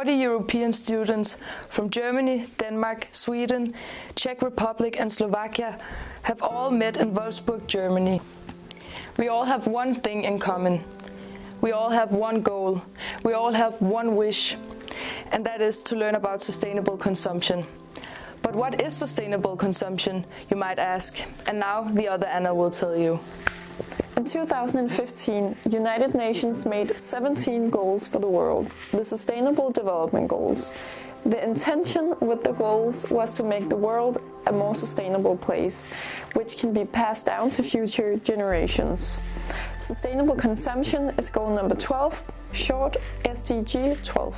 40 European students from Germany, Denmark, Sweden, Czech Republic and Slovakia have all met in Wolfsburg, Germany. We all have one thing in common. We all have one goal. We all have one wish, and that is to learn about sustainable consumption. But what is sustainable consumption, you might ask, and now the other Anna will tell you. In 2015, United Nations made 17 goals for the world, the Sustainable Development Goals. The intention with the goals was to make the world a more sustainable place, which can be passed down to future generations. Sustainable consumption is goal number 12, short SDG 12.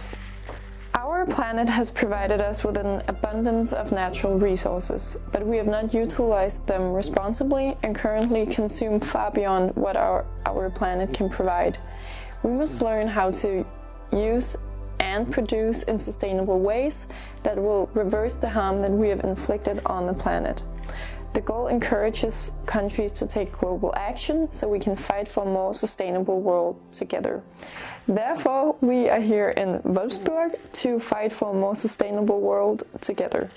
Our planet has provided us with an abundance of natural resources, but we have not utilized them responsibly and currently consume far beyond what our planet can provide. We must learn how to use and produce in sustainable ways that will reverse the harm that we have inflicted on the planet. The goal encourages countries to take global action so we can fight for a more sustainable world together. Therefore, we are here in Wolfsburg to fight for a more sustainable world together.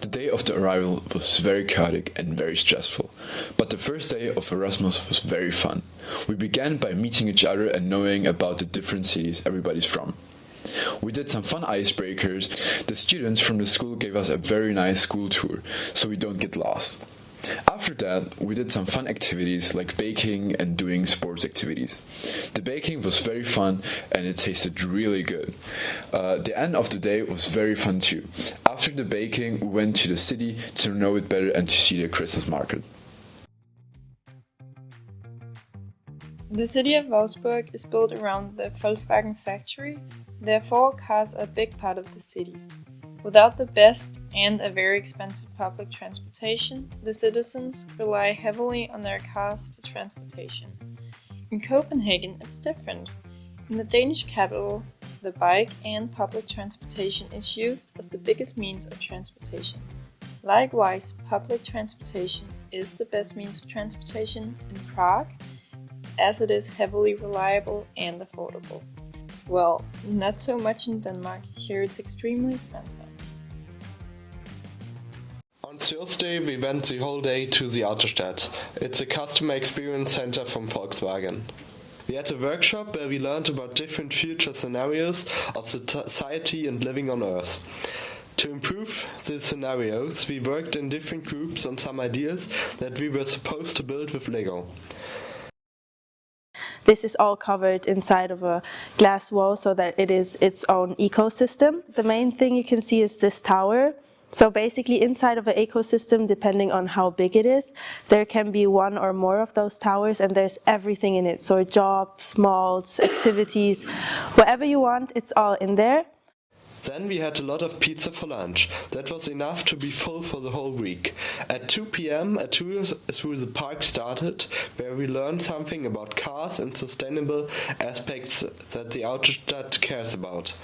The day of the arrival was very chaotic and very stressful, but the first day of Erasmus was very fun. We began by meeting each other and knowing about the different cities everybody's from. We did some fun icebreakers. The students from the school gave us a very nice school tour, so we don't get lost. After that, we did some fun activities like baking and doing sports activities. The baking was very fun and it tasted really good. The end of the day was very fun too. After the baking, we went to the city to know it better and to see the Christmas market. The city of Wolfsburg is built around the Volkswagen factory, therefore cars are a big part of the city. Without the best and a very expensive public transportation, the citizens rely heavily on their cars for transportation. In Copenhagen, it's different. In the Danish capital, the bike and public transportation is used as the biggest means of transportation. Likewise, public transportation is the best means of transportation in Prague, as it is heavily reliable and affordable. Well, not so much in Denmark. Here it's extremely expensive. On Thursday we went the whole day to the Autostadt. It's a customer experience center from Volkswagen. We had a workshop where we learned about different future scenarios of society and living on Earth. To improve the scenarios, we worked in different groups on some ideas that we were supposed to build with Lego. This is all covered inside of a glass wall so that it is its own ecosystem. The main thing you can see is this tower. So basically inside of an ecosystem, depending on how big it is, there can be one or more of those towers and there's everything in it. So jobs, malls, activities, whatever you want, it's all in there. Then we had a lot of pizza for lunch. That was enough to be full for the whole week. At 2 p.m. a tour through the park started, where we learned something about cars and sustainable aspects that the Autostadt cares about.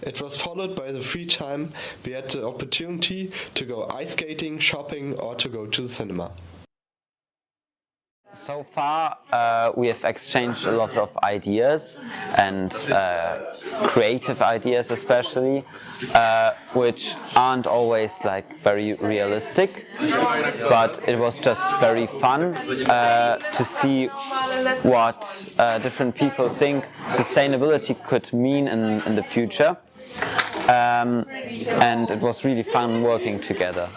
It was followed by the free time. We had the opportunity to go ice skating, shopping or to go to the cinema. So far, we have exchanged a lot of ideas and creative ideas especially, which aren't always like very realistic, but it was just very fun to see what different people think sustainability could mean in the future, and it was really fun working together.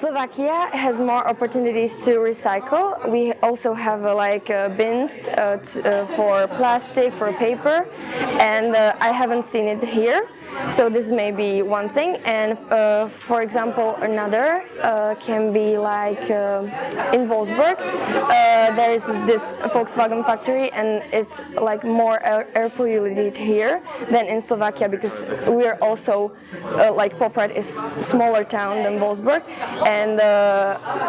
Slovakia has more opportunities to recycle. We also have bins for plastic, for paper, and I haven't seen it here. So this may be one thing, and for example, another can be in Wolfsburg. There is this Volkswagen factory, and it's more air polluted here than in Slovakia because we are also Poprad is a smaller town than Wolfsburg, and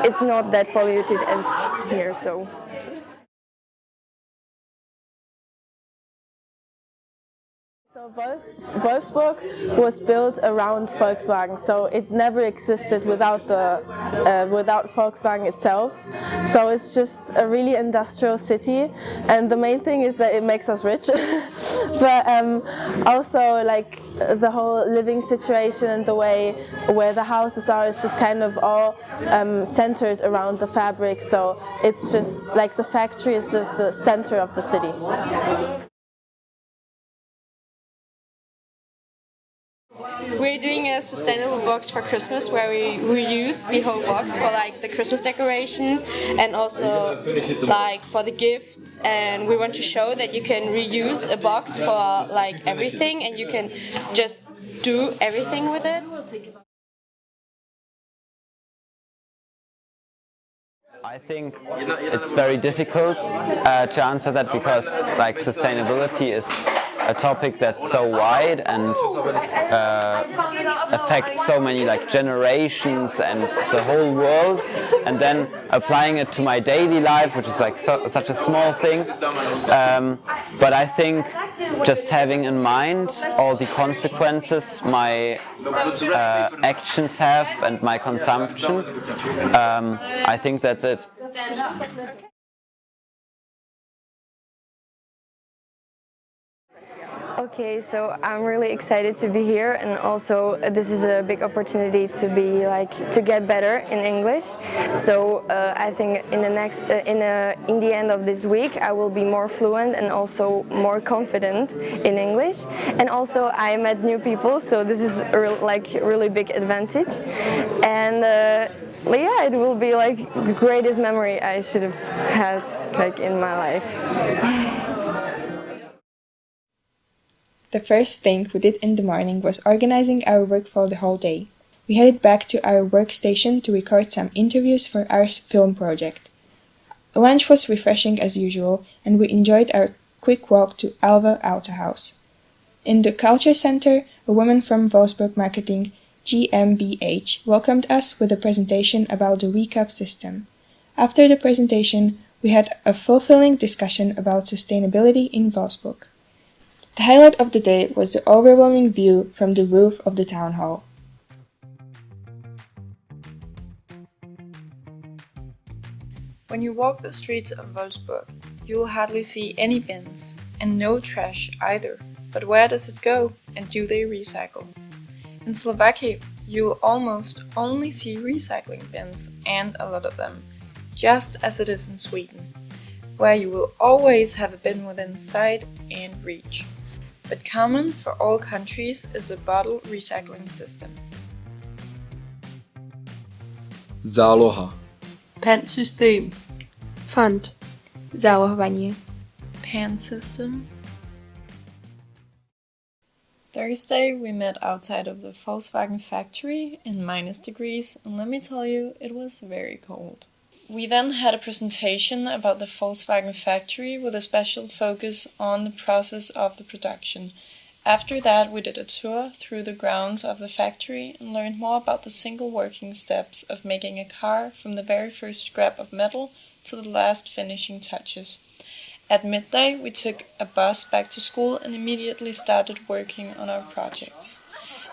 it's not that polluted as here. So. So Wolfsburg was built around Volkswagen, so it never existed without without Volkswagen itself. So it's just a really industrial city, and the main thing is that it makes us rich. But also like the whole living situation and the way where the houses are is just kind of all centered around the fabric. So it's just like the factory is just the center of the city. We're doing a sustainable box for Christmas where we reuse the whole box for like the Christmas decorations and also like for the gifts, and we want to show that you can reuse a box for like everything and you can just do everything with it. I think it's very difficult to answer that because like sustainability is a topic that's so wide and affects so many like generations and the whole world, and then applying it to my daily life, which is like such a small thing. But I think just having in mind all the consequences my actions have and my consumption, I think that's it. Okay, so I'm really excited to be here, and also this is a big opportunity to be to get better in English. So I think in the end of this week I will be more fluent and also more confident in English. And also I met new people, so this is really big advantage. And yeah, it will be like the greatest memory I should have had in my life. The first thing we did in the morning was organizing our work for the whole day. We headed back to our workstation to record some interviews for our film project. Lunch was refreshing as usual, and we enjoyed our quick walk to Alva Autohaus. In the Culture Center, a woman from Wolfsburg Marketing GmbH welcomed us with a presentation about the recap system. After the presentation, we had a fulfilling discussion about sustainability in Wolfsburg. The highlight of the day was the overwhelming view from the roof of the town hall. When you walk the streets of Wolfsburg, you will hardly see any bins, and no trash either. But where does it go, and do they recycle? In Slovakia, you will almost only see recycling bins, and a lot of them, just as it is in Sweden, where you will always have a bin within sight and reach. But common for all countries is a bottle recycling system. Záloha. Pantsystem. Fund. Zálohovanie. Pan system. Thursday we met outside of the Volkswagen factory in -degrees, and let me tell you, it was very cold. We then had a presentation about the Volkswagen factory with a special focus on the process of the production. After that, we did a tour through the grounds of the factory and learned more about the single working steps of making a car from the very first scrap of metal to the last finishing touches. At midday, we took a bus back to school and immediately started working on our projects.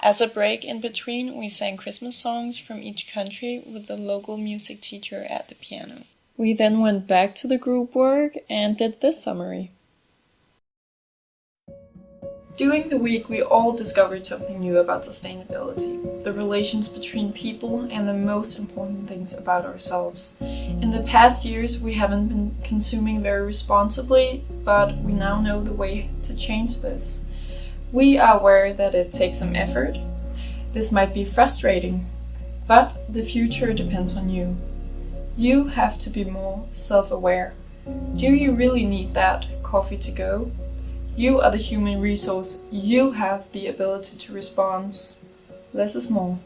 As a break in between, we sang Christmas songs from each country with the local music teacher at the piano. We then went back to the group work and did this summary. During the week, we all discovered something new about sustainability, the relations between people, and the most important things about ourselves. In the past years, we haven't been consuming very responsibly, but we now know the way to change this. We are aware that it takes some effort. This might be frustrating, but the future depends on you. You have to be more self-aware. Do you really need that coffee to go? You are the human resource. You have the ability to respond. Less is more.